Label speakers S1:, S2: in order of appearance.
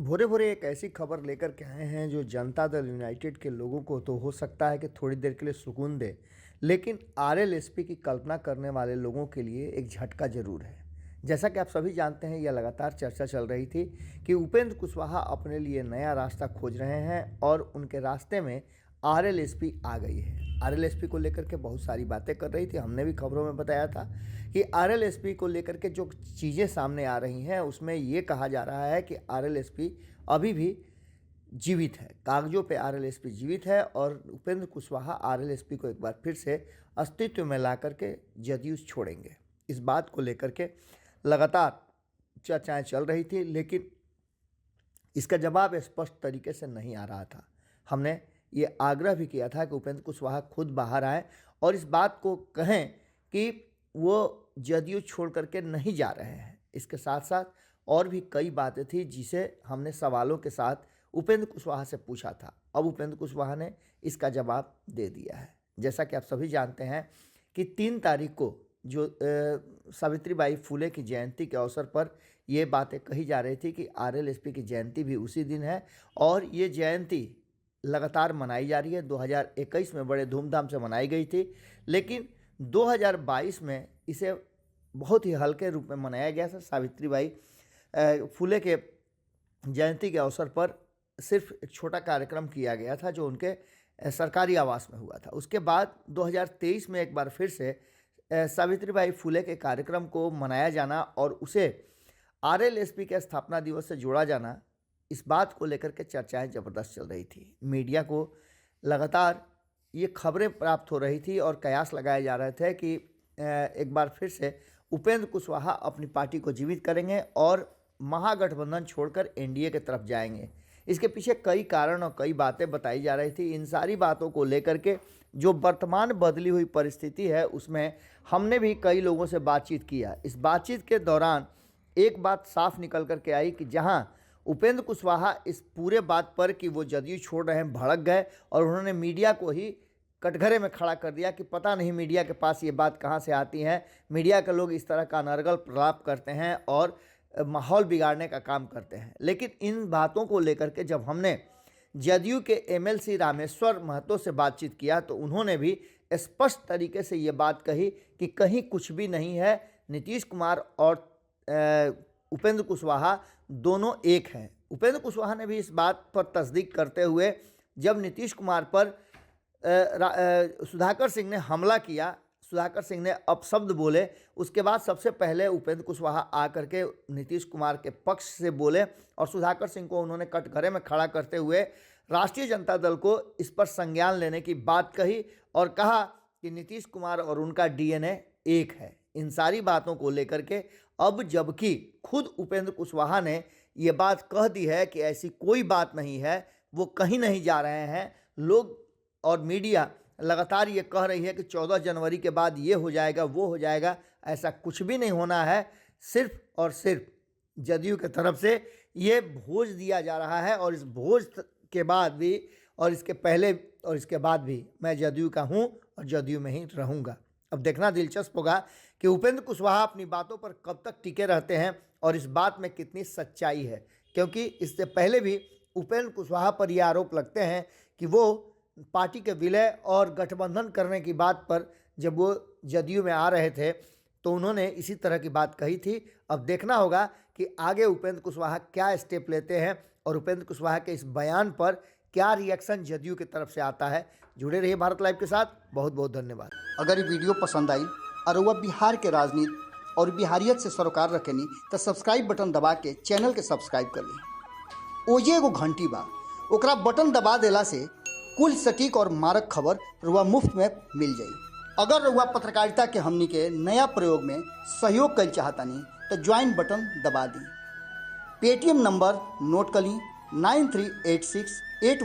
S1: भोरे भोरे एक ऐसी खबर लेकर के आए हैं जो जनता दल यूनाइटेड के लोगों को तो हो सकता है कि थोड़ी देर के लिए सुकून दे, लेकिन आरएलएसपी की कल्पना करने वाले लोगों के लिए एक झटका जरूर है। जैसा कि आप सभी जानते हैं, यह लगातार चर्चा चल रही थी कि उपेंद्र कुशवाहा अपने लिए नया रास्ता खोज रहे हैं और उनके रास्ते में आरएलएसपी आ गई है। आरएलएसपी को लेकर के बहुत सारी बातें कर रही थी। हमने भी खबरों में बताया था कि आरएलएसपी को लेकर के जो चीज़ें सामने आ रही हैं उसमें ये कहा जा रहा है कि आरएलएसपी अभी भी जीवित है, कागजों पे आरएलएसपी जीवित है और उपेंद्र कुशवाहा आरएलएसपी को एक बार फिर से अस्तित्व में ला करके जदयू छोड़ेंगे। इस बात को लेकर के लगातार चर्चाएं चल रही थी, लेकिन इसका जवाब स्पष्ट तरीके से नहीं आ रहा था। हमने ये आग्रह भी किया था कि उपेंद्र कुशवाहा खुद बाहर आए और इस बात को कहें कि वो जदयू छोड़ करके नहीं जा रहे हैं। इसके साथ साथ और भी कई बातें थी जिसे हमने सवालों के साथ उपेंद्र कुशवाहा से पूछा था। अब उपेंद्र कुशवाहा ने इसका जवाब दे दिया है। जैसा कि आप सभी जानते हैं कि 3 तारीख को जो सावित्रीबाई फुले की जयंती के अवसर पर ये बातें कही जा रही थी कि आरएलएसपी की जयंती भी उसी दिन है और ये जयंती लगातार मनाई जा रही है। 2021 में बड़े धूमधाम से मनाई गई थी, लेकिन 2022 में इसे बहुत ही हल्के रूप में मनाया गया था। सावित्रीबाई फुले के जयंती के अवसर पर सिर्फ एक छोटा कार्यक्रम किया गया था जो उनके सरकारी आवास में हुआ था। उसके बाद 2023 में एक बार फिर से सावित्रीबाई फुले के कार्यक्रम को मनाया जाना और उसे आरएलएसपी के स्थापना दिवस से जोड़ा जाना, इस बात को लेकर के चर्चाएं ज़बरदस्त चल रही थी। मीडिया को लगातार ये खबरें प्राप्त हो रही थी और कयास लगाए जा रहे थे कि एक बार फिर से उपेंद्र कुशवाहा अपनी पार्टी को जीवित करेंगे और महागठबंधन छोड़कर एनडीए की तरफ जाएंगे। इसके पीछे कई कारण और कई बातें बताई जा रही थी। इन सारी बातों को लेकर के जो वर्तमान बदली हुई परिस्थिति है उसमें हमने भी कई लोगों से बातचीत किया। इस बातचीत के दौरान एक बात साफ निकल कर के आई कि जहां उपेंद्र कुशवाहा इस पूरे बात पर कि वो जदयू छोड़ रहे हैं भड़क गए और उन्होंने मीडिया को ही कटघरे में खड़ा कर दिया कि पता नहीं मीडिया के पास ये बात कहाँ से आती है, मीडिया के लोग इस तरह का अनर्गल प्रलाप करते हैं और माहौल बिगाड़ने का काम करते हैं। लेकिन इन बातों को लेकर के जब हमने जदयू के एमएलसी रामेश्वर महतो से बातचीत किया तो उन्होंने भी स्पष्ट तरीके से ये बात कही कि कहीं कुछ भी नहीं है, नीतीश कुमार और उपेंद्र कुशवाहा दोनों एक हैं। उपेंद्र कुशवाहा ने भी इस बात पर तस्दीक करते हुए जब नीतीश कुमार पर सुधाकर सिंह ने हमला किया, सुधाकर सिंह ने अपशब्द बोले, उसके बाद सबसे पहले उपेंद्र कुशवाहा आकर के नीतीश कुमार के पक्ष से बोले और सुधाकर सिंह को उन्होंने कटघरे में खड़ा करते हुए राष्ट्रीय जनता दल को इस पर संज्ञान लेने की बात कही और कहा कि नीतीश कुमार और उनका डीएनए एक है। इन सारी बातों को लेकर के अब जबकि खुद उपेंद्र कुशवाहा ने ये बात कह दी है कि ऐसी कोई बात नहीं है, वो कहीं नहीं जा रहे हैं, लोग और मीडिया लगातार ये कह रही है कि 14 जनवरी के बाद ये हो जाएगा वो हो जाएगा, ऐसा कुछ भी नहीं होना है। सिर्फ और सिर्फ जदयू की तरफ से ये भोज दिया जा रहा है और इस भोज के बाद भी और इसके पहले और इसके बाद भी मैं जदयू का हूँ और जदयू में ही रहूँगा। अब देखना दिलचस्प होगा कि उपेंद्र कुशवाहा अपनी बातों पर कब तक टिके रहते हैं और इस बात में कितनी सच्चाई है, क्योंकि इससे पहले भी उपेंद्र कुशवाहा पर यह आरोप लगते हैं कि वो पार्टी के विलय और गठबंधन करने की बात पर जब वो जदयू में आ रहे थे तो उन्होंने इसी तरह की बात कही थी। अब देखना होगा कि आगे उपेंद्र कुशवाहा क्या स्टेप लेते हैं और उपेंद्र कुशवाहा के इस बयान पर क्या रिएक्शन जदयू की तरफ से आता है। जुड़े रहिए भारत लाइव के साथ। बहुत बहुत धन्यवाद।
S2: अगर ये वीडियो पसंद आई और वह बिहार के राजनीति और बिहारियत से सरोकार रखेनी तो सब्सक्राइब बटन दबा के चैनल के सब्सक्राइब कर ली। ओजे एगो घंटी बा, ओकरा बटन दबा देला से कुल सटीक और मारक खबर रुआ मुफ्त में मिल जाई। अगर रुआ पत्रकारिता के हमनी के नया प्रयोग में सहयोग कर चाहतानी तो ज्वाइन बटन दबा दी। पेटीएम नंबर नोट कर ली 938681